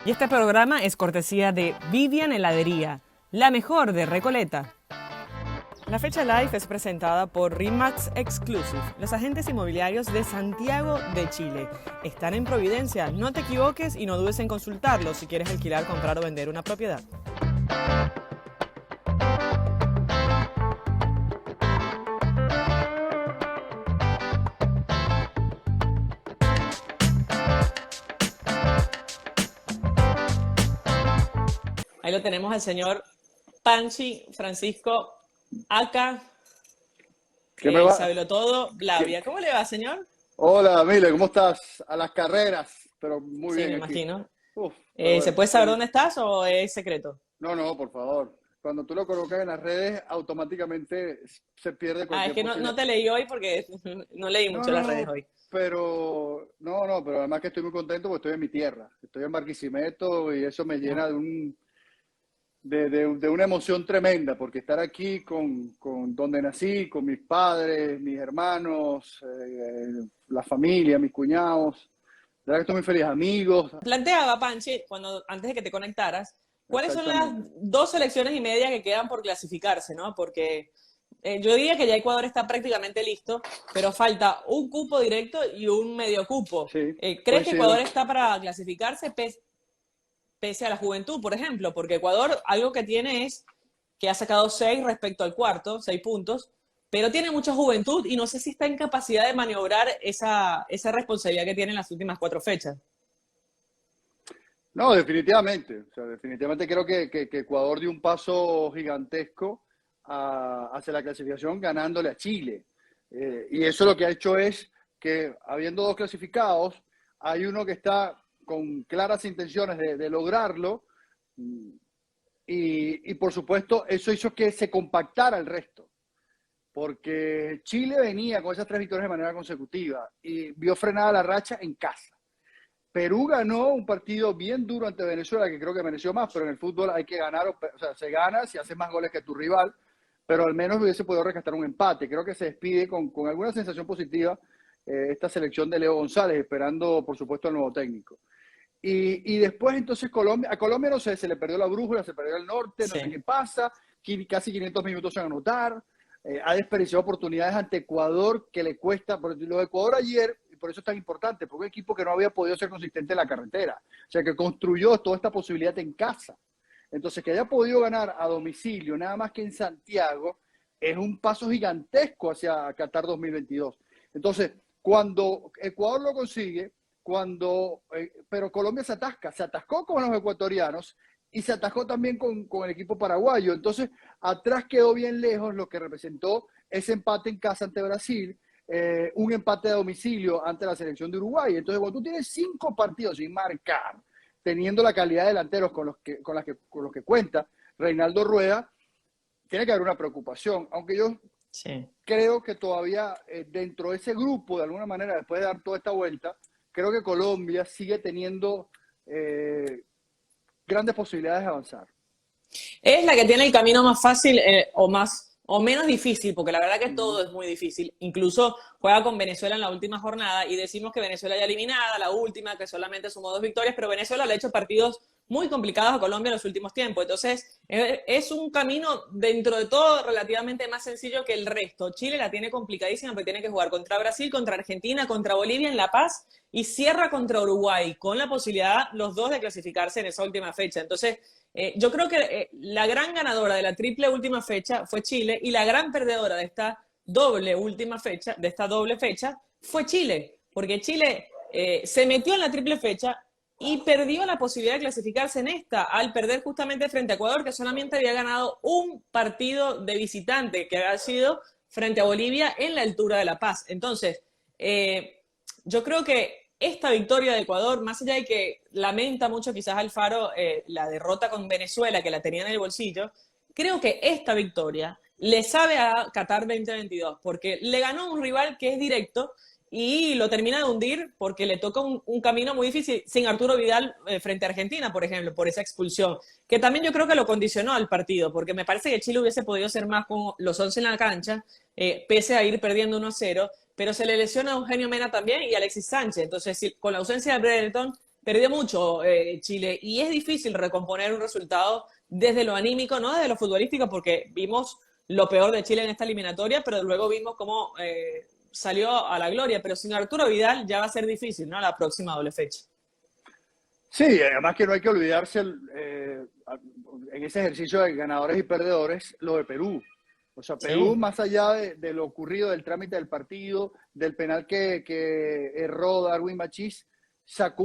Y este programa es cortesía de Vivian Heladería, la mejor de Recoleta. La fecha live es presentada por RE/MAX Exclusive, los agentes inmobiliarios de Santiago de Chile. Están en Providencia, no te equivoques y no dudes en consultarlos si quieres alquilar, comprar o vender una propiedad. Ahí lo tenemos al señor Panchi Francisco Aca, ¿Qué me va? Sabelo Todo, Blavia. ¿Cómo le va, señor? Hola, Mile, ¿cómo estás? A las carreras, pero muy Sí, bien me aquí. imagino. Pero ¿Se bueno, puede saber dónde estás o es secreto? no, no, por favor. Cuando tú lo colocas en las redes, automáticamente se pierde Ah, es cualquier que no posibilidad. te leí hoy porque no leí No, mucho las redes no, hoy. pero además que estoy muy contento porque estoy en mi tierra. Estoy en Barquisimeto y eso me Ah, llena de una emoción tremenda, porque estar aquí con donde nací, con mis padres, mis hermanos, la familia, mis cuñados. De verdad que estoy muy feliz, amigos. planteaba, Panchi, antes de que te conectaras, ¿cuáles son las Exactamente. 2 selecciones y media que quedan por clasificarse, ¿no? Porque yo diría que ya Ecuador está prácticamente listo, pero falta un cupo directo y un medio cupo. Sí, ¿Crees que Ecuador coincido. está para clasificarse pese a la juventud, por ejemplo? Porque Ecuador algo que tiene es que ha sacado 6 respecto al cuarto, 6 puntos, pero tiene mucha juventud y no sé si está en capacidad de maniobrar esa responsabilidad que tiene en las últimas 4 fechas. No, definitivamente. O sea, definitivamente creo que Ecuador dio un paso gigantesco hacia la clasificación ganándole a Chile. Y eso lo que ha hecho es que, habiendo dos clasificados, hay uno que está con claras intenciones de lograrlo. Y por supuesto, eso hizo que se compactara el resto. Porque Chile venía con esas 3 victorias de manera consecutiva y vio frenada la racha en casa. Perú ganó un partido bien duro ante Venezuela, que creo que mereció más, pero en el fútbol hay que ganar, o sea, se gana si haces más goles que tu rival, pero al menos hubiese podido rescatar un empate. Creo que se despide con alguna sensación positiva esta selección de Leo González, esperando, por supuesto, al nuevo técnico. Y después, entonces, a Colombia no sé, se le perdió la brújula, se perdió el norte, no sé qué Sí. pasa, casi 500 minutos sin anotar, ha desperdiciado oportunidades ante Ecuador que le cuesta, por lo de Ecuador ayer, y por eso es tan importante, porque un equipo que no había podido ser consistente en la carretera, o sea, que construyó toda esta posibilidad en casa. Entonces, que haya podido ganar a domicilio, nada más que en Santiago, es un paso gigantesco hacia Qatar 2022. Entonces, cuando Ecuador lo consigue, pero Colombia se atascó con los ecuatorianos y se atascó también con el equipo paraguayo. Entonces, atrás quedó bien lejos lo que representó ese empate en casa ante Brasil, un empate a domicilio ante la selección de Uruguay. Entonces, cuando tú tienes 5 partidos sin marcar, teniendo la calidad de delanteros con los que cuenta Reinaldo Rueda, tiene que haber una preocupación. Aunque yo Sí. creo que todavía dentro de ese grupo, de alguna manera, después de dar toda esta vuelta, creo que Colombia sigue teniendo grandes posibilidades de avanzar. Es la que tiene el camino más fácil o menos difícil, porque la verdad que Uh -huh. todo es muy difícil. Incluso juega con Venezuela en la última jornada y decimos que Venezuela ya eliminada, la última, que solamente sumó 2 victorias, pero Venezuela le ha hecho partidos muy complicados a Colombia en los últimos tiempos. Entonces, es un camino dentro de todo relativamente más sencillo que el resto. Chile la tiene complicadísima porque tiene que jugar contra Brasil, contra Argentina, contra Bolivia en La Paz y cierra contra Uruguay, con la posibilidad los dos de clasificarse en esa última fecha. Entonces, yo creo que la gran ganadora de la triple última fecha fue Chile y la gran perdedora de esta doble fecha, fue Chile, porque Chile se metió en la triple fecha y perdió la posibilidad de clasificarse en esta al perder justamente frente a Ecuador, que solamente había ganado un partido de visitante, que había sido frente a Bolivia en la altura de La Paz. Entonces, yo creo que esta victoria de Ecuador, más allá de que lamenta mucho quizás Alfaro la derrota con Venezuela, que la tenía en el bolsillo, creo que esta victoria le sabe a Qatar 2022, porque le ganó un rival que es directo y lo termina de hundir porque le toca un camino muy difícil sin Arturo Vidal frente a Argentina, por ejemplo, por esa expulsión, que también yo creo que lo condicionó al partido, porque me parece que Chile hubiese podido ser más con los 11 en la cancha, pese a ir perdiendo 1-0, pero se le lesiona a Eugenio Mena también y a Alexis Sánchez. Entonces, con la ausencia de Brereton, perdió mucho Chile y es difícil recomponer un resultado desde lo anímico, no desde lo futbolístico, porque vimos lo peor de Chile en esta eliminatoria, pero luego vimos cómo salió a la gloria. Pero sin Arturo Vidal ya va a ser difícil, ¿no? La próxima doble fecha. Sí, además que no hay que olvidarse en ese ejercicio de ganadores y perdedores, lo de Perú. O sea, Perú, Sí, más allá de lo ocurrido, del trámite del partido, del penal que erró Darwin Machís, sacó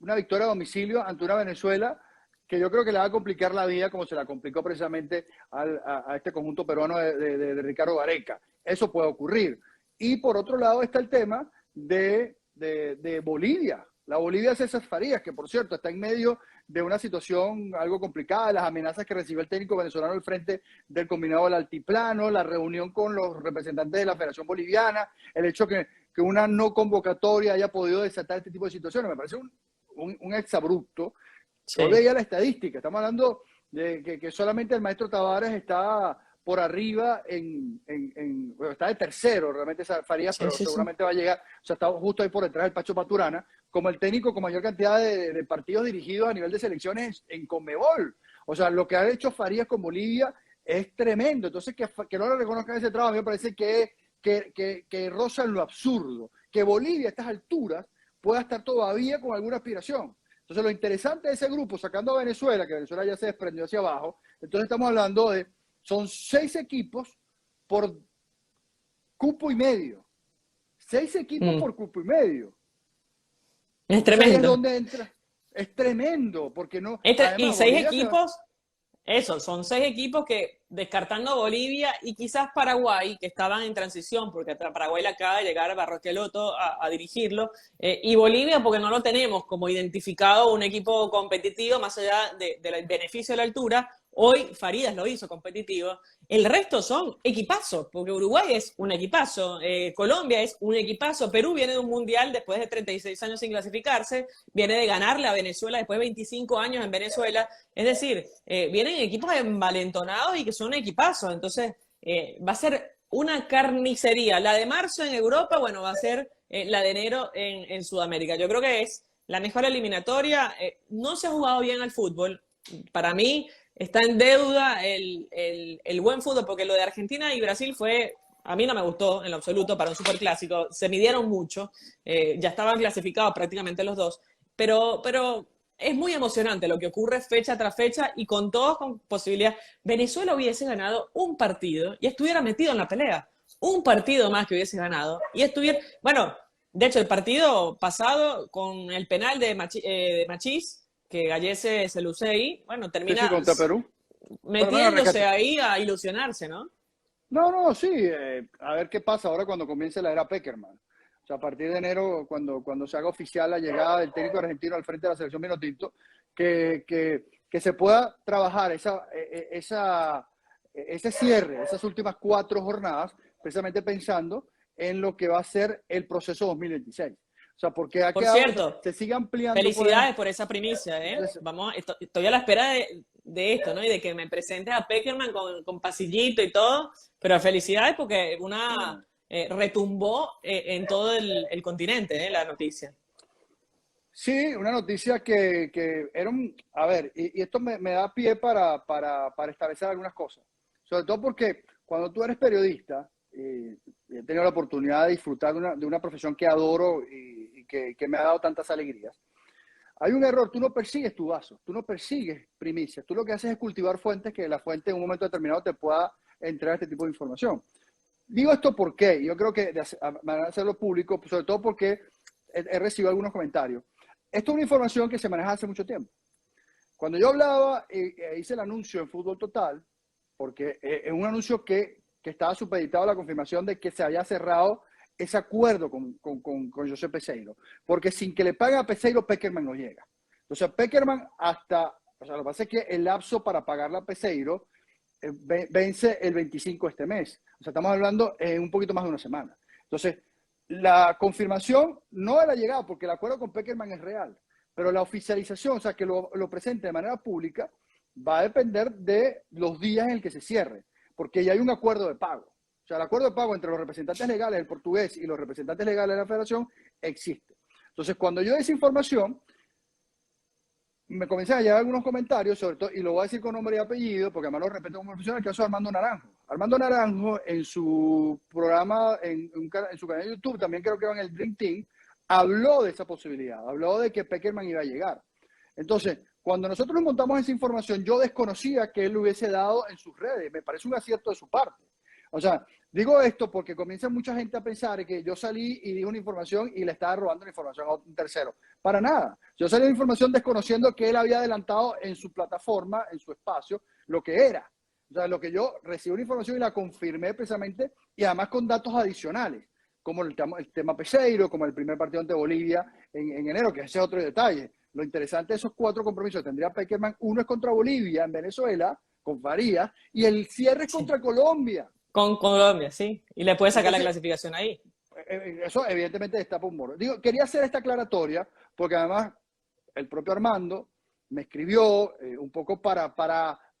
una victoria a domicilio ante una Venezuela que yo creo que le va a complicar la vida como se la complicó precisamente a este conjunto peruano de Ricardo Gareca. Eso puede ocurrir. Y por otro lado está el tema de Bolivia. La Bolivia de César Farías, que por cierto está en medio de una situación algo complicada, las amenazas que recibió el técnico venezolano al frente del combinado del altiplano, la reunión con los representantes de la Federación Boliviana, el hecho que una no convocatoria haya podido desatar este tipo de situaciones, me parece un exabrupto. Yo sí, veía la estadística, estamos hablando de que solamente el maestro Tavares está por arriba bueno, está de tercero realmente Farías, sí, pero sí, sí. seguramente va a llegar, o sea, está justo ahí por detrás del Pacho Paturana, como el técnico con mayor cantidad de partidos dirigidos a nivel de selecciones en Conmebol. O sea, lo que ha hecho Farías con Bolivia es tremendo. Entonces, que no le reconozcan ese trabajo, a mí me parece que roza en lo absurdo. Que Bolivia a estas alturas pueda estar todavía con alguna aspiración. Entonces, lo interesante de ese grupo, sacando a Venezuela, que Venezuela ya se desprendió hacia abajo, entonces estamos hablando son 6 equipos por cupo y medio. 6 equipos Mm. por cupo y medio. Es Entonces ahí es tremendo. donde entra. Es tremendo, porque no. Y Además, seis Bolivia se va. equipos, eso, son 6 equipos que, descartando Bolivia y quizás Paraguay, que estaban en transición, porque a Paraguay le acaba de llegar Barrosqueloto a dirigirlo, y Bolivia, porque no lo tenemos como identificado un equipo competitivo, más allá del beneficio de la altura. Hoy Farías lo hizo competitivo. El resto son equipazos, porque Uruguay es un equipazo, Colombia es un equipazo, Perú viene de un mundial después de 36 años sin clasificarse, viene de ganarle a Venezuela después de 25 años en Venezuela. Es decir, vienen equipos envalentonados y que son equipazos. Entonces, va a ser una carnicería. La de marzo en Europa, bueno, va a ser la de enero en Sudamérica. Yo creo que es la mejor eliminatoria. No se ha jugado bien al fútbol. Para mí está en deuda el buen fútbol, porque lo de Argentina y Brasil fue, a mí no me gustó en lo absoluto para un superclásico. Se midieron mucho. Ya estaban clasificados prácticamente los dos. Pero es muy emocionante lo que ocurre fecha tras fecha y con todos con posibilidad. Venezuela hubiese ganado un partido y estuviera metido en la pelea. Un partido más que hubiese ganado y estuviera. Bueno, de hecho, el partido pasado con el penal de Machís, que Gallese se luce ahí, bueno, Sí, sí, termina contra Perú. Por lo menos metiéndose ahí a ilusionarse, ¿no? No, no, sí. A ver qué pasa ahora cuando comience la era Peckerman. O sea, a partir de enero, cuando se haga oficial la llegada del técnico argentino al frente de la selección Minotinto, que se pueda trabajar ese cierre, esas últimas 4 jornadas, precisamente pensando en lo que va a ser el proceso 2026. O sea, porque ha Por quedado, o sea, cierto, se sigue ampliando, por felicidades ejemplo. por esa primicia, ¿eh? Vamos, estoy a la espera de esto, ¿no? Y de que me presentes a Peckerman con pasillito y todo, pero felicidades porque retumbó en todo el continente, la noticia. Sí, una noticia que era a ver, y esto me da pie para establecer algunas cosas. Sobre todo porque cuando tú eres periodista, y he tenido la oportunidad de disfrutar de una profesión que adoro y que me ha dado tantas alegrías, hay un error, tú no persigues tu vaso, tú no persigues primicias, tú lo que haces es cultivar fuentes que la fuente en un momento determinado te pueda entregar este tipo de información. Digo esto porque yo creo que van a hacerlo público, sobre todo porque he recibido algunos comentarios. Esto es una información que se maneja hace mucho tiempo. Cuando yo hablaba, hice el anuncio en Fútbol Total, porque es un anuncio que estaba supeditado a la confirmación de que se había cerrado ese acuerdo con José Peseiro. Porque sin que le paguen a Peseiro, Peckerman no llega. Entonces, Peckerman o sea, lo que pasa es que el lapso para pagarle a Peseiro vence el 25 de este mes. O sea, estamos hablando en un poquito más de una semana. Entonces, la confirmación no de la llegada, porque el acuerdo con Peckerman es real, pero la oficialización, o sea, que lo presente de manera pública, va a depender de los días en el que se cierre, porque ya hay un acuerdo de pago. O sea, el acuerdo de pago entre los representantes legales del portugués y los representantes legales de la federación existe. Entonces, cuando yo doy esa información, me comienzan a llegar algunos comentarios, sobre todo, y lo voy a decir con nombre y apellido, porque además lo respeto como profesional, el caso de Armando Naranjo. Armando Naranjo, en su programa, en su canal de YouTube, también creo que era en el Dream Team, habló de esa posibilidad, habló de que Pekerman iba a llegar. Entonces, cuando nosotros nos montamos esa información, yo desconocía que él lo hubiese dado en sus redes. Me parece un acierto de su parte. O sea, digo esto porque comienza mucha gente a pensar que yo salí y di una información y le estaba robando la información a un tercero. Para nada. Yo salí de información desconociendo que él había adelantado en su plataforma, en su espacio, lo que era. O sea, lo que yo recibí una información y la confirmé precisamente, y además con datos adicionales, como el tema Peseiro, como el primer partido ante Bolivia en enero, que ese es otro detalle. Lo interesante de esos 4 compromisos tendría Pekerman, uno es contra Bolivia en Venezuela, con Farías, y el cierre es contra Colombia. Con Colombia, sí. Y le puede sacar Entonces, la clasificación ahí. Eso evidentemente destapa un moro. Digo, quería hacer esta aclaratoria porque además el propio Armando me escribió un poco para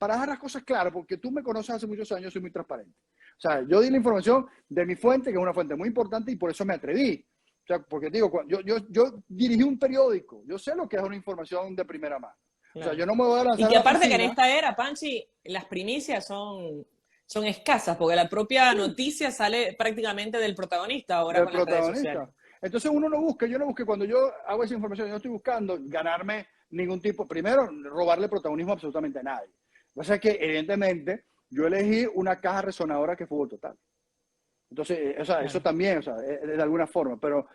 dejar las cosas claras, porque tú me conoces hace muchos años, soy muy transparente. O sea, yo di la información de mi fuente, que es una fuente muy importante, y por eso me atreví. O sea, porque digo, yo dirigí un periódico, yo sé lo que es una información de primera mano. Claro. O sea, yo no me voy a lanzar Y que a la aparte que en piscina. esta era, Panchi, las primicias son escasas, porque la propia noticia sale prácticamente del protagonista ahora Del con las redes sociales. protagonista. Entonces uno no busca, yo no busqué, cuando yo hago esa información, yo no estoy buscando ganarme ningún tipo, primero, robarle protagonismo absolutamente a nadie. O sea que, evidentemente, yo elegí una caja resonadora que es Fútbol Total. Entonces, o sea, Claro. eso también, o sea, de alguna forma, pero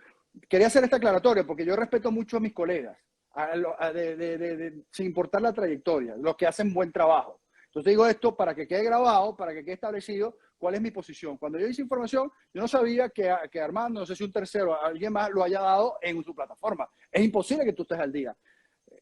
quería hacer esta aclaratoria porque yo respeto mucho a mis colegas, sin importar la trayectoria, los que hacen buen trabajo. Entonces digo esto para que quede grabado, para que quede establecido cuál es mi posición. Cuando yo hice información, yo no sabía que Armando, no sé si un tercero, alguien más lo haya dado en su plataforma. Es imposible que tú estés al día.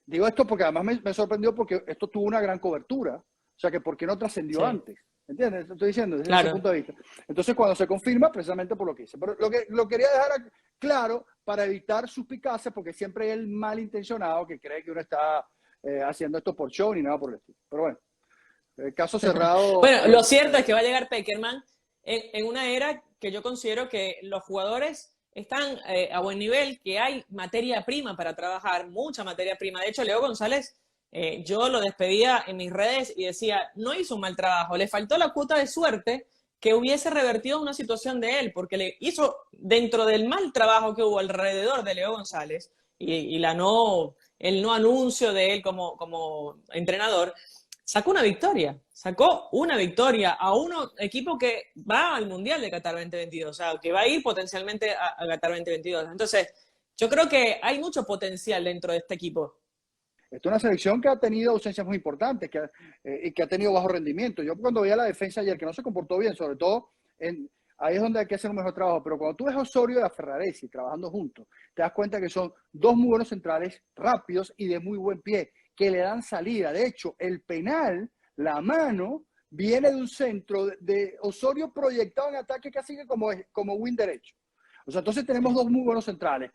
Digo esto porque además me sorprendió porque esto tuvo una gran cobertura. O sea, que ¿por qué no trascendió Sí. antes? ¿Entiendes? Estoy diciendo desde ese Claro. punto de vista. Entonces, cuando se confirma, precisamente por lo que hice. Pero lo quería dejar claro para evitar suspicacias, porque siempre hay el malintencionado que cree que uno está haciendo esto por show ni nada por el estilo. Pero bueno, el caso cerrado. Bueno, lo cierto es que va a llegar Pekerman en una era que yo considero que los jugadores están a buen nivel, que hay materia prima para trabajar, mucha materia prima. De hecho, Leo González, yo lo despedía en mis redes y decía, no hizo un mal trabajo, le faltó la cuota de suerte que hubiese revertido una situación de él, porque le hizo, dentro del mal trabajo que hubo alrededor de Leo González y el no anuncio de él como entrenador, sacó una victoria a un equipo que va al Mundial de Qatar 2022, o sea, que va a ir potencialmente a Qatar 2022. Entonces, yo creo que hay mucho potencial dentro de este equipo. Esta es una selección que ha tenido ausencias muy importantes y que ha tenido bajo rendimiento. Yo cuando veía la defensa ayer, que no se comportó bien, sobre todo ahí es donde hay que hacer un mejor trabajo. Pero cuando tú ves a Osorio y a Ferraresi trabajando juntos, te das cuenta que son 2 muy buenos centrales, rápidos y de muy buen pie, que le dan salida. De hecho, el penal, la mano, viene de un centro de Osorio proyectado en ataque casi que como win derecho. O sea, entonces tenemos 2 muy buenos centrales.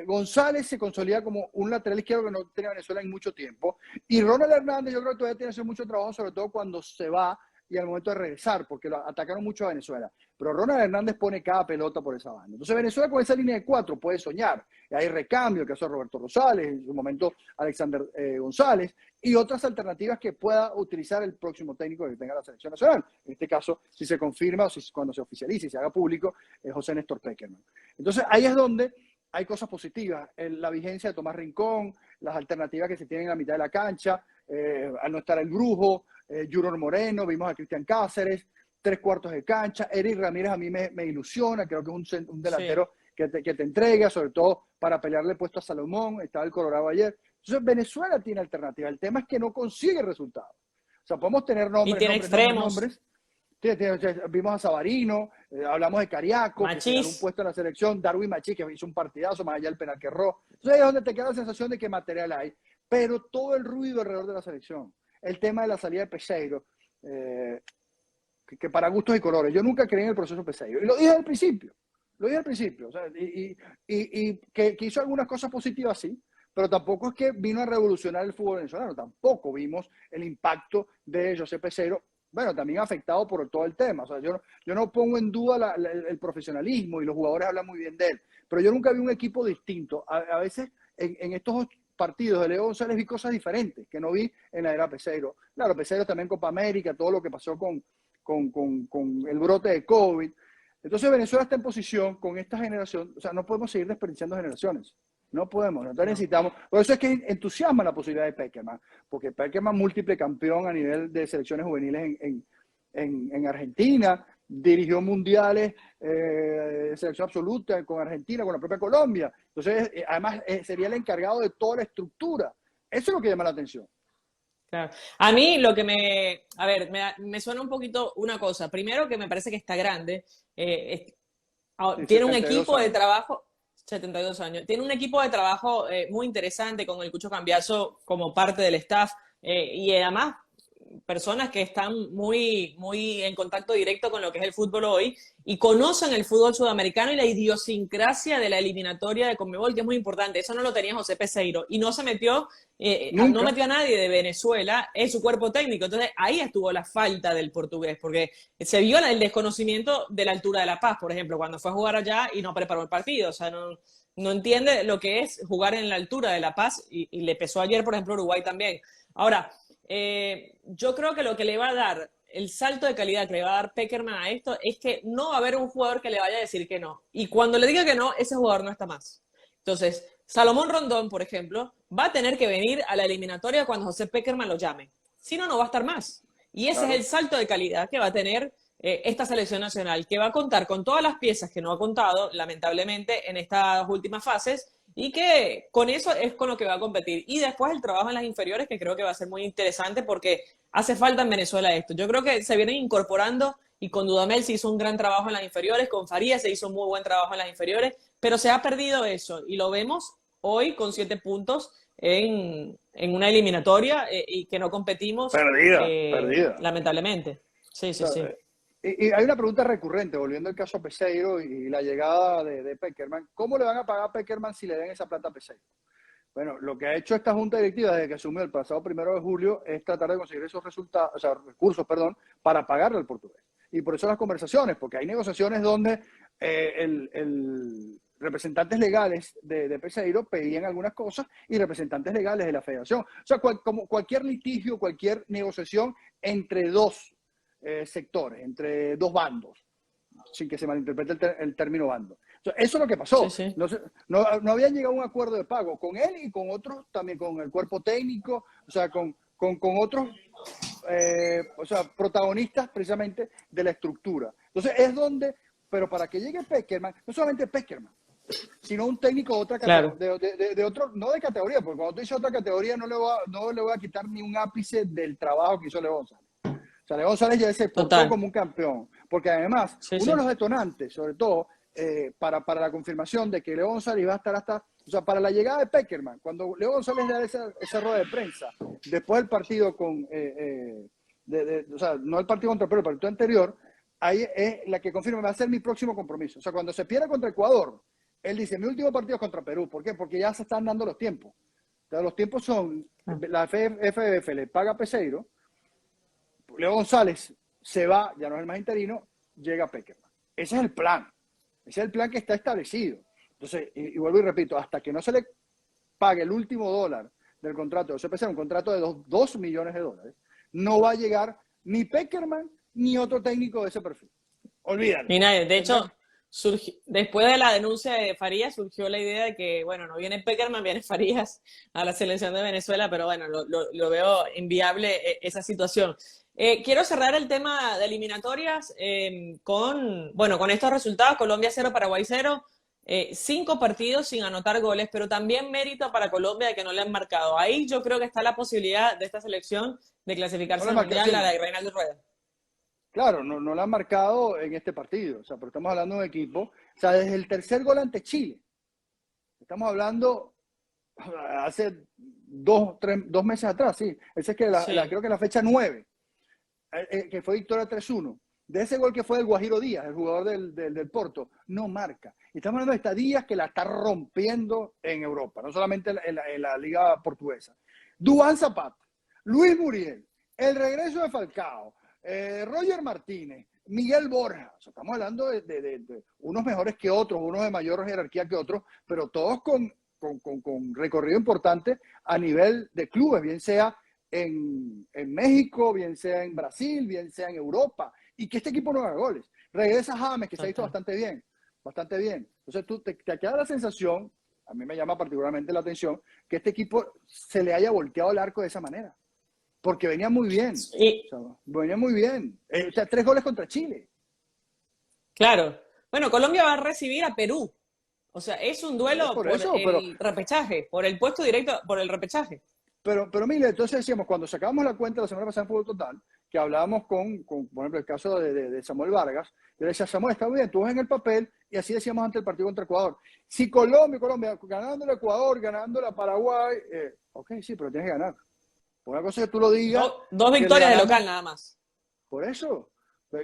González se consolida como un lateral izquierdo que no tenía Venezuela en mucho tiempo. Y Ronald Hernández yo creo que todavía tiene que hacer mucho trabajo, sobre todo cuando se va y al momento de regresar, porque lo atacaron mucho a Venezuela. Pero Ronald Hernández pone cada pelota por esa banda. Entonces Venezuela con esa línea de 4 puede soñar. Y hay recambio, que hace Roberto Rosales, en su momento Alexander González, y otras alternativas que pueda utilizar el próximo técnico que tenga la selección nacional. En este caso, si se confirma o cuando se oficialice y se haga público, José Néstor Pekerman. Entonces ahí es donde hay cosas positivas, la vigencia de Tomás Rincón, las alternativas que se tienen en la mitad de la cancha, al no estar el Brujo, Junior Moreno, vimos a Cristian Cáceres, 3/4 de cancha, Eric Ramírez a mí me ilusiona, creo que es un delantero sí, que te entrega, sobre todo para pelearle puesto a Salomón, estaba el Colorado ayer. Entonces Venezuela tiene alternativa, el tema es que no consigue resultados. O sea, podemos tener Y tiene extremos. nombres. Vimos a Sabarino, hablamos de Cariaco, Machís, que se ganó un puesto en la selección, Darwin Machís, que hizo un partidazo, más allá del penal que erró. Entonces ahí es donde te queda la sensación de que material hay, pero todo el ruido alrededor de la selección, el tema de la salida de Peseiro, que para gustos y colores, yo nunca creí en el proceso Peseiro, y lo dije al principio, o sea, y que hizo algunas cosas positivas, sí, pero tampoco es que vino a revolucionar el fútbol venezolano, tampoco vimos el impacto de José Peseiro. Bueno, también afectado por todo el tema. O sea, yo no pongo en duda el profesionalismo y los jugadores hablan muy bien de él, pero yo nunca vi un equipo distinto. A veces en estos partidos de Leo González vi cosas diferentes que no vi en la era Peseiro. Claro, Peseiro también Copa América, todo lo que pasó con el brote de COVID. Entonces Venezuela está en posición con esta generación, o sea, no podemos seguir desperdiciando generaciones. No podemos, nosotros necesitamos. Por eso es que entusiasma la posibilidad de Pekerman, porque Pekerman, múltiple campeón a nivel de selecciones juveniles en Argentina, dirigió mundiales de selección absoluta con Argentina, con la propia Colombia. Entonces, además, sería el encargado de toda la estructura. Eso es lo que llama la atención. Claro. A mí lo que a ver, me suena un poquito una cosa. Primero que me parece que está grande. Sí, Tiene un 72 equipo de años. trabajo, 72 años, tiene un equipo de trabajo muy interesante con el Cucho Cambiaso como parte del staff y además personas que están muy en contacto directo con lo que es el fútbol hoy y conocen el fútbol sudamericano y la idiosincrasia de la eliminatoria de Conmebol, que es muy importante. Eso no lo tenía José Peseiro y no se metió, no Nunca. metió a nadie de Venezuela en su cuerpo técnico. Entonces ahí estuvo la falta del portugués, porque se vio el desconocimiento de la altura de La Paz, por ejemplo, cuando fue a jugar allá y no preparó el partido. O sea, no entiende lo que es jugar en la altura de La Paz y le pesó ayer, por ejemplo, Uruguay también. Ahora, yo creo que lo que le va a dar, el salto de calidad que le va a dar Pekerman a esto, es que no va a haber un jugador que le vaya a decir que no. Y cuando le diga que no, ese jugador no está más. Entonces, Salomón Rondón, por ejemplo, va a tener que venir a la eliminatoria cuando José Pekerman lo llame. Si no, no va a estar más. Y ese es Claro. el salto de calidad que va a tener esta selección nacional, que va a contar con todas las piezas que no ha contado, lamentablemente, en estas últimas fases, y que con eso es con lo que va a competir. Y después el trabajo en las inferiores, que creo que va a ser muy interesante porque hace falta en Venezuela esto. Yo creo que se vienen incorporando y con Dudamel se hizo un gran trabajo en las inferiores, con Farías se hizo un muy buen trabajo en las inferiores, pero se ha perdido eso y lo vemos hoy con 7 puntos en una eliminatoria y que no competimos Perdida, perdida. lamentablemente. Sí, O sí, sea, sí. y hay una pregunta recurrente, volviendo al caso a Peseiro y la llegada de Pekerman. ¿Cómo le van a pagar a Pekerman si le den esa plata a Peseiro? Bueno, lo que ha hecho esta junta directiva desde que asumió el pasado 1 de julio es tratar de conseguir esos resultados, o sea, recursos, perdón, para pagarle al portugués. Y por eso las conversaciones, porque hay negociaciones donde representantes legales de Peseiro pedían algunas cosas y representantes legales de la federación. O sea, como cualquier litigio, cualquier negociación entre dos sectores, entre dos bandos, sin que se malinterprete el término bando. O sea, eso es lo que Sí, pasó. sí. No habían llegado a un acuerdo de pago con él y con otros, también con el cuerpo técnico, o sea, con otros o sea, protagonistas precisamente de la estructura. Entonces es donde, pero para que llegue Pekerman, no solamente Pekerman, sino un técnico de otra Claro. categoría, de otro, no de categoría, porque cuando tú dices otra categoría no le voy a quitar ni un ápice del trabajo que hizo Leo González. O sea, Leo González ya se portó Total. como un campeón, porque además, Sí, uno de sí. los detonantes, sobre todo, para la confirmación de que Leo González iba a estar hasta, o sea, para la llegada de Pekerman, cuando Leo González da esa rueda de prensa, después del partido o sea, no el partido contra Perú, el partido anterior, ahí es la que confirma, va a ser mi próximo compromiso. O sea, cuando se pierde contra Ecuador, él dice, mi último partido es contra Perú. ¿Por qué? Porque ya se están dando los tiempos. O sea, los tiempos son, la FFF le paga a Peseiro, Leo González se va, ya no es el más interino, llega Pekerman. Ese es el plan. Ese es el plan que está establecido. Entonces, y vuelvo y repito, hasta que no se le pague el último dólar del contrato de CPC, un contrato de 2 millones de dólares, no va a llegar ni Pekerman ni otro técnico de ese perfil. Olvídalo. Mira, de hecho, después de la denuncia de Farías surgió la idea de que, bueno, no viene Pekerman, viene Farías a la selección de Venezuela, pero bueno, lo veo inviable esa situación. Quiero cerrar el tema de eliminatorias con estos resultados. Colombia 0, Paraguay 0. 5 partidos sin anotar goles, pero también mérito para Colombia de que no le han marcado. Ahí yo creo que está la posibilidad de esta selección de No clasificarse le al marca, Mundial, sí. la de Reinaldo Rueda. Claro, no lo han marcado en este partido, o sea, pero estamos hablando de un equipo, o sea, desde el tercer gol ante Chile, estamos hablando hace 2 meses atrás, sí, ese es que Sí. creo que la fecha 9, que fue victoria 3-1, de ese gol que fue el Guajiro Díaz, el jugador del Porto, no marca. Y estamos hablando de esta Díaz que la está rompiendo en Europa, no solamente en la liga portuguesa. Duván Zapata, Luis Muriel, el regreso de Falcao, Roger Martínez, Miguel Borja. O sea, estamos hablando de unos mejores que otros, unos de mayor jerarquía que otros, pero todos con con recorrido importante a nivel de clubes, bien sea en México, bien sea en Brasil, bien sea en Europa, y que este equipo no haga goles. Regresa James, que se ha visto bastante bien, bastante bien. Entonces tú te queda la sensación, a mí me llama particularmente la atención, que este equipo se le haya volteado el arco de esa manera, porque venía muy bien, Y, o sea, venía muy bien. O sea, 3 goles contra Chile. claro. Bueno, Colombia va a recibir a Perú. O sea, es un duelo Por por eso, el repechaje, por el puesto directo, por el repechaje. pero mire, entonces decíamos, cuando sacábamos la cuenta la semana pasada en Fútbol Total, que hablábamos con por ejemplo, el caso de Samuel Vargas, yo le decía, Samuel, está bien, tú vas en el papel, y así decíamos ante el partido contra Ecuador. Si Colombia, ganando el Ecuador, ganando la Paraguay, ok, sí, pero tienes que ganar. Una cosa es que tú lo digas. Dos victorias de local nada más. Por eso.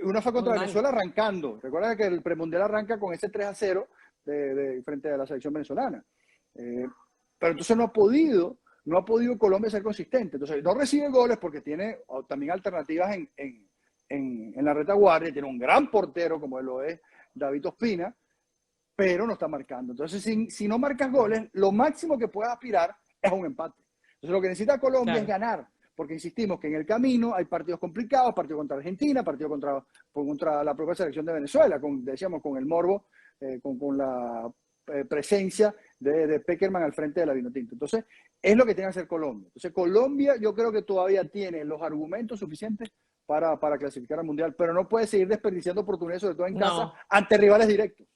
Una fue Muy contra mal. Venezuela arrancando. Recuerda que el premundial arranca con ese 3-0 frente a la selección venezolana. Pero entonces no ha podido Colombia ser consistente. Entonces no recibe goles porque tiene también alternativas en la retaguardia. Tiene un gran portero como lo es David Ospina, pero no está marcando. Entonces si no marcas goles, lo máximo que puedes aspirar es a un empate. Entonces lo que necesita Colombia es ganar, porque insistimos que en el camino hay partidos complicados, partido contra Argentina, partido contra la propia selección de Venezuela, decíamos con el morbo, con la presencia de Peckerman al frente de la Vinotinto. Entonces es lo que tiene que hacer Colombia. Entonces Colombia yo creo que todavía tiene los argumentos suficientes para clasificar al Mundial, pero no puede seguir desperdiciando oportunidades, sobre todo en casa, ante rivales directos.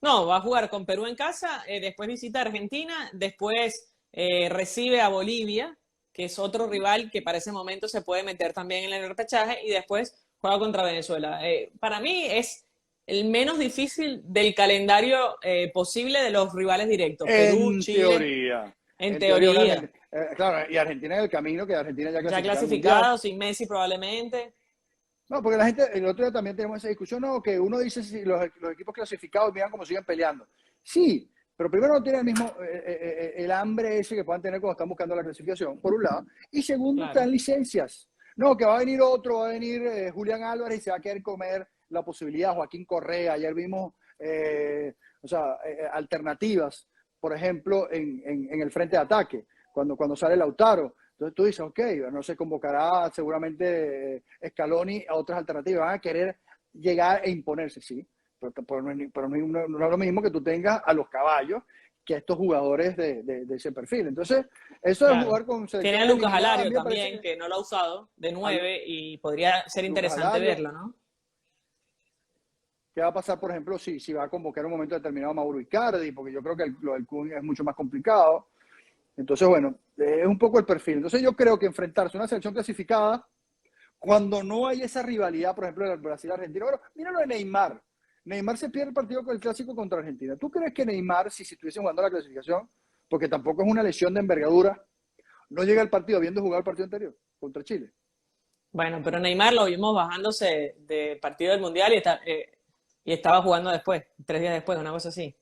No, va a jugar con Perú en casa, después visita Argentina, después recibe a Bolivia, que es otro rival que para ese momento se puede meter también en el repechaje, y después juega contra Venezuela. Para mí es el menos difícil del calendario posible de los rivales directos. Perú, Chile. Teoría. En teoría. Claro, y Argentina en el camino, que Argentina ya clasificado, sin Messi probablemente. No, porque la gente, el otro día también tenemos esa discusión, no, que uno dice si los equipos clasificados miran cómo siguen peleando. Sí, pero primero no tienen el mismo, el hambre ese que puedan tener cuando están buscando la clasificación, por un lado. Y segundo, están licencias. No, que va a venir otro, va a venir Julián Álvarez y se va a querer comer la posibilidad, Joaquín Correa, ayer vimos, alternativas, por ejemplo, en el frente de ataque, cuando sale Lautaro. Entonces tú dices, ok, no se convocará seguramente Scaloni a otras alternativas, van a querer llegar e imponerse, sí, pero no es lo mismo que tú tengas a los caballos que a estos jugadores de ese perfil. Entonces, eso de jugar con selección. Tiene a Lucas Alario también, que no lo ha usado, de 9, y podría ser interesante verlo, ¿no? ¿Qué va a pasar, por ejemplo, si va a convocar en un momento determinado a Mauro Icardi? Porque yo creo que lo del Kun es mucho más complicado. Entonces, bueno, es un poco el perfil. Entonces yo creo que enfrentarse a una selección clasificada, cuando no hay esa rivalidad, por ejemplo, del Brasil-Argentina. Bueno, míralo de Neymar. Neymar se pierde el partido con el clásico contra Argentina. ¿Tú crees que Neymar, si estuviese jugando la clasificación, porque tampoco es una lesión de envergadura, no llega al partido habiendo jugado el partido anterior contra Chile? Bueno, pero Neymar lo vimos bajándose de partido del Mundial y estaba jugando después, 3 días después, una cosa así,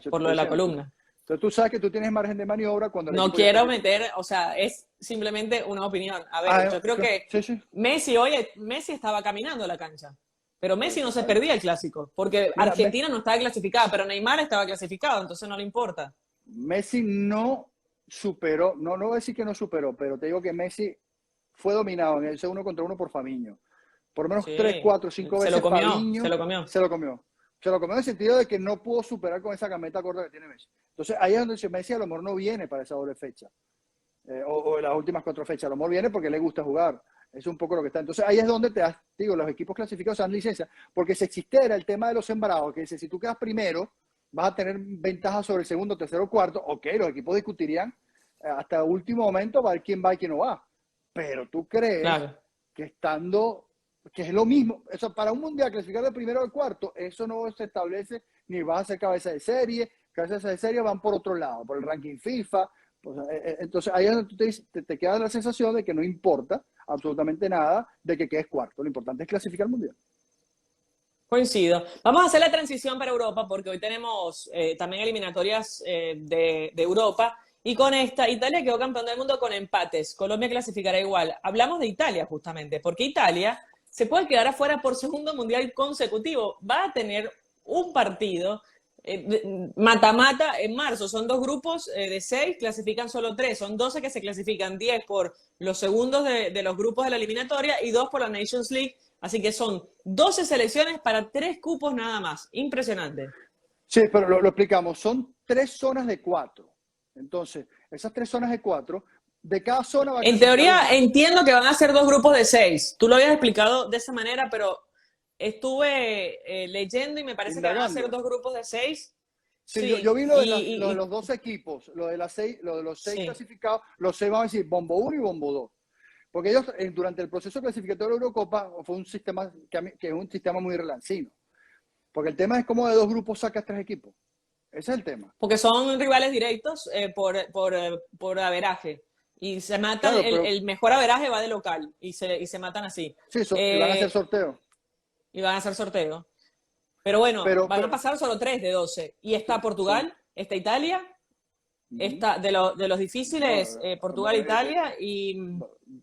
por lo de la columna. Entonces tú sabes que tú tienes margen de maniobra cuando... No quiero meter, o sea, es simplemente una opinión. A ver, yo creo que Messi estaba caminando a la cancha, pero Messi no se perdía el clásico, porque Argentina no estaba clasificada, pero Neymar estaba clasificado, entonces no le importa. Messi no superó, no voy a decir que no superó, pero te digo que Messi fue dominado en ese 1 contra 1 por Fabinho. Por lo menos 3, 4, 5 veces Fabinho se lo comió. Se lo comió en el sentido de que no pudo superar con esa cameta corta que tiene Messi. Entonces ahí es donde dice Messi a lo mejor no viene para esa doble fecha. O las últimas 4 fechas. A lo mejor viene porque le gusta jugar. Es un poco lo que está. Entonces ahí es donde los equipos clasificados dan licencia. Porque si existiera el tema de los sembrados, que dice, si tú quedas primero, vas a tener ventaja sobre el segundo, tercero, cuarto. Ok, los equipos discutirían hasta el último momento para ver quién va y quién no va. Pero tú crees que estando... que es lo mismo, eso para un mundial clasificar de primero al cuarto, eso no se establece ni vas a ser cabeza de serie van por otro lado, por el ranking FIFA. Pues, entonces ahí es donde te queda la sensación de que no importa absolutamente nada de que quedes cuarto, lo importante es clasificar al mundial. Coincido. Vamos a hacer la transición para Europa porque hoy tenemos también eliminatorias de Europa. Y con esta, Italia quedó campeón del mundo con empates. Colombia clasificará igual. Hablamos de Italia justamente, porque Italia se puede quedar afuera por segundo mundial consecutivo. Va a tener un partido mata-mata en marzo. Son 2 grupos de 6, clasifican solo 3. Son 12 que se clasifican, 10 por los segundos de los grupos de la eliminatoria y 2 por la Nations League. Así que son 12 selecciones para 3 cupos nada más. Impresionante. Sí, pero lo explicamos. Son 3 zonas de 4. Entonces, esas 3 zonas de 4, de cada zona va a En clasificar teoría, uno. entiendo que van a ser 2 grupos de 6. Tú lo habías explicado de esa manera, pero estuve leyendo y me parece que van a ser Indagando. 2 grupos de 6. Sí, Sí, yo vi lo de los 2 equipos, lo de los 6 sí. clasificados, los 6 vamos a decir bombo 1 y bombo 2. Porque ellos, durante el proceso clasificatorio de la Eurocopa, fue un sistema que es un sistema muy relancino. Porque el tema es cómo de 2 grupos sacas 3 equipos. Ese es el tema. Porque son rivales directos por averaje. Y se matan, Claro, pero el mejor averaje va de local y se matan así. sí, y van a hacer Eh, sorteo. y van a hacer sorteo. Pero bueno, Pero, van a pasar solo 3 de 12. Y está sí. Portugal, está Italia, Ujú. está de los No, difíciles, Portugal, Italia y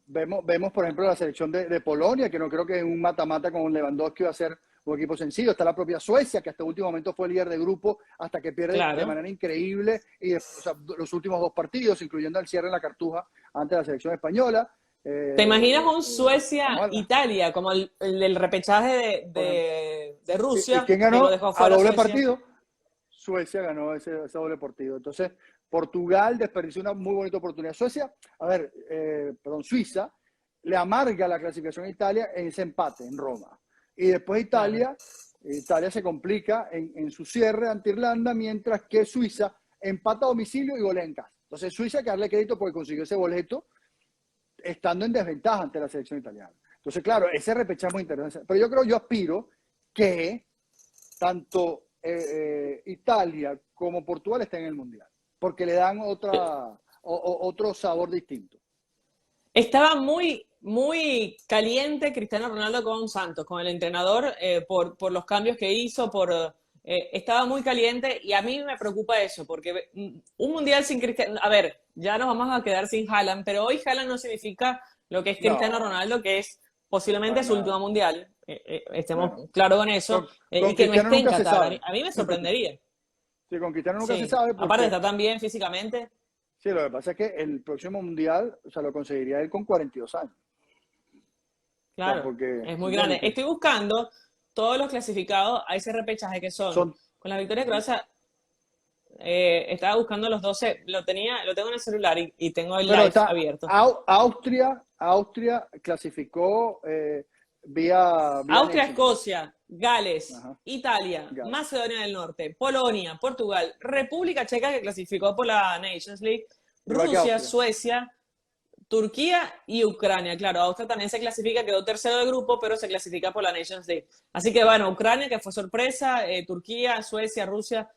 vemos, por ejemplo, la selección de Polonia, que no creo que en un mata-mata con Lewandowski va a ser un equipo sencillo. Está la propia Suecia, que hasta el último momento fue líder de grupo, hasta que pierde de claro. manera increíble y o sea, los últimos 2 partidos, incluyendo el cierre en la Cartuja ante la selección española. ¿Te imaginas un Vamos a ver, Suecia-Italia, como el del repechaje por ejemplo. de ¿Y Rusia, quién que lo ganó? dejó A fuera doble Suecia? partido. Suecia ganó ese doble partido. Entonces, Portugal desperdició una muy bonita oportunidad. Suecia, Suiza le amarga la clasificación a Italia en ese empate en Roma. Y después Claro. Italia se complica en su cierre ante Irlanda, mientras que Suiza empata a domicilio y golea en casa. Entonces, Suiza hay que darle crédito porque consiguió ese boleto estando en desventaja ante la selección italiana. Entonces, claro, ese repechaje es muy interesante. Pero yo aspiro que tanto Italia como Portugal estén en el Mundial, porque le dan otro sabor distinto. Estaba muy caliente Cristiano Ronaldo con Santos, con el entrenador, por los cambios que hizo, estaba muy caliente y a mí me preocupa eso, porque un mundial sin Cristiano, a ver, ya nos vamos a quedar sin Haaland, pero hoy Haaland no significa lo que es Cristiano No, Ronaldo, que es posiblemente para su último nada. mundial, estemos Bueno, claros con eso, con, y con que no Cristiano esté en nunca se Qatar. sabe. A mí me sorprendería. Sí, con Cristiano nunca se Sí, sabe aparte porque, está tan bien físicamente, sí, lo que pasa es que el próximo Mundial, o sea, lo conseguiría él con 42 años. O sea, claro, porque, es muy ¿entiendes? grande. Estoy buscando todos los clasificados a ese repechaje que son, Son, con la victoria de Croacia, estaba buscando los 12, lo tengo en el celular y tengo el pero live está abierto. Austria clasificó vía Austria, Nations League. Escocia, Gales, Ajá, Italia, Gales. Macedonia del Norte, Polonia, Portugal, República Checa que clasificó por la Nations League, Igual que Rusia, Austria. Suecia, Turquía y Ucrania. Claro, Austria también se clasifica, quedó tercero de grupo, pero se clasifica por la Nations League. Así que bueno, Ucrania, que fue sorpresa, Turquía, Suecia, Rusia.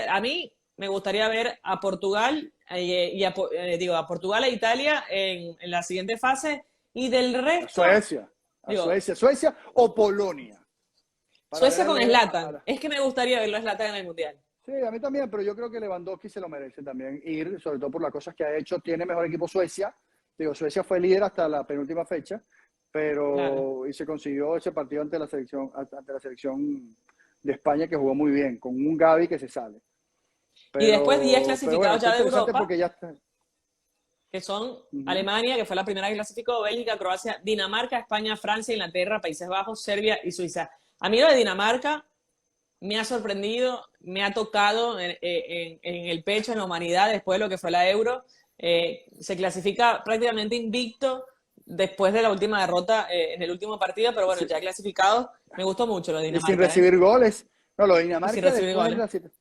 A mí me gustaría ver a Portugal a Portugal e Italia en la siguiente fase y del A resto, Suecia. A digo, Suecia o Polonia. Para Suecia con verle Zlatan. Es que me gustaría verlo a Zlatan en el Mundial. Sí, a mí también, pero yo creo que Lewandowski se lo merece también ir, sobre todo por las cosas que ha hecho. Tiene mejor equipo Suecia. Digo, Suecia fue líder hasta la penúltima fecha, Claro. y se consiguió ese partido ante la selección de España que jugó muy bien, con un Gavi que se sale. Y después 10 Pero bueno, clasificados está ya de interesante Europa, porque ya está. que son Uh-huh. Alemania, que fue la primera que clasificó, Bélgica, Croacia, Dinamarca, España, Francia, Inglaterra, Países Bajos, Serbia y Suiza. A mí lo de Dinamarca me ha sorprendido, me ha tocado en el pecho, en la humanidad, después de lo que fue la Euro. Se clasifica prácticamente invicto después de la última derrota en el último partido, pero bueno, Sí, ya clasificado. Me gustó mucho lo de y sin Dinamarca, ¿eh? recibir goles. No, lo de Y sin Dinamarca recibir después goles.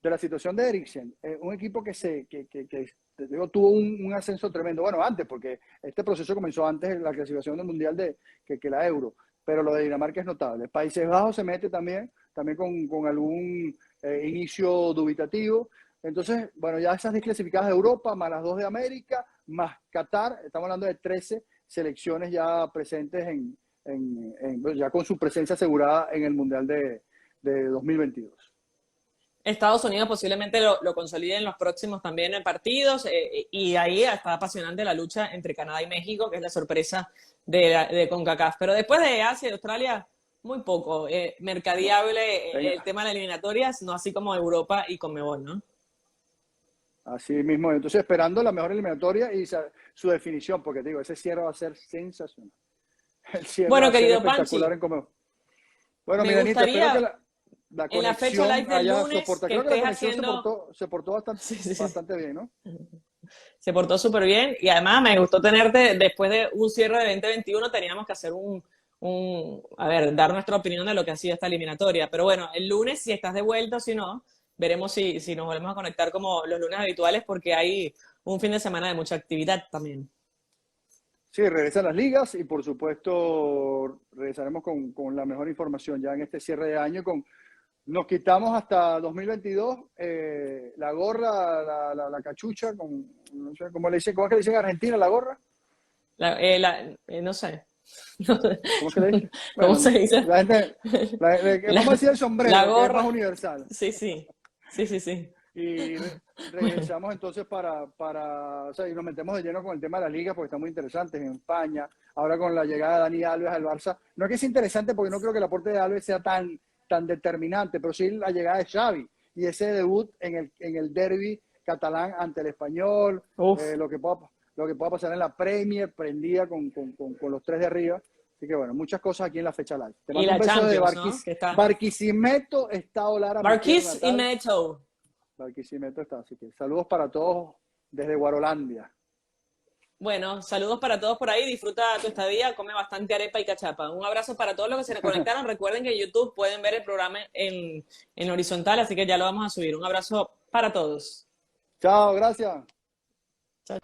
de la situación de Eriksen, un equipo te digo, tuvo un ascenso tremendo. Bueno, antes, porque este proceso comenzó antes de la clasificación del Mundial que la Euro, pero lo de Dinamarca es notable. Países Bajos se mete también con algún inicio dubitativo. Entonces, bueno, ya esas desclasificadas de Europa, más las 2 de América, más Qatar, estamos hablando de 13 selecciones ya presentes ya con su presencia asegurada en el Mundial de 2022. Estados Unidos posiblemente lo consolide en los próximos también partidos, y ahí está apasionante la lucha entre Canadá y México, que es la sorpresa de CONCACAF. Pero después de Asia y Australia, muy poco mercadeable Venga. el tema de las eliminatorias, no así como Europa y Conmebol, ¿no? Así mismo, entonces esperando la mejor eliminatoria y su definición, porque te digo, ese cierre va a ser sensacional. El cierre va Bueno, a ser querido espectacular Panchi, en Comeo. Bueno, mi me Danita, espero que gustaría la en la fecha conexión live del haya lunes soportado. que Creo que la estés conexión haciendo... se portó bastante, Sí, sí, sí. bastante bien, ¿no? Se portó súper bien y además me gustó tenerte después de un cierre de 2021, teníamos que hacer a ver, dar nuestra opinión de lo que ha sido esta eliminatoria. Pero bueno, el lunes, si estás de vuelta o si no, veremos si nos volvemos a conectar como los lunes habituales porque hay un fin de semana de mucha actividad también. Sí, regresan las ligas y por supuesto regresaremos con la mejor información ya en este cierre de año. Nos quitamos hasta 2022 la gorra, la cachucha, no sé cómo le dicen, ¿cómo es que le dicen en Argentina la gorra? No sé. ¿Cómo es que le dicen? ¿Cómo Bueno, se dice? vamos a decir el La sombrero, que es más gorra. universal. Sí, sí. Sí, sí, sí. Y regresamos entonces o sea, y nos metemos de lleno con el tema de la liga porque está muy interesante en España. Ahora con la llegada de Dani Alves al Barça, no es que sea interesante porque no creo que el aporte de Alves sea tan determinante, pero sí la llegada de Xavi y ese debut en el derbi catalán ante el Español, Uf. lo que pueda pasar en la Premier, prendida con los tres de arriba. Así que bueno, muchas cosas aquí en la fecha live. Te Y mando un la beso de Champions, ¿no? Que está. Barquisimeto, estado Lara, mi tierra Marquis y natal. Meto. Barquisimeto está, así que saludos para todos desde Guarolandia. Bueno, saludos para todos por ahí. Disfruta tu estadía, come bastante arepa y cachapa. Un abrazo para todos los que se conectaron. Recuerden que en YouTube pueden ver el programa en horizontal, así que ya lo vamos a subir. Un abrazo para todos. Chao, gracias. Chao.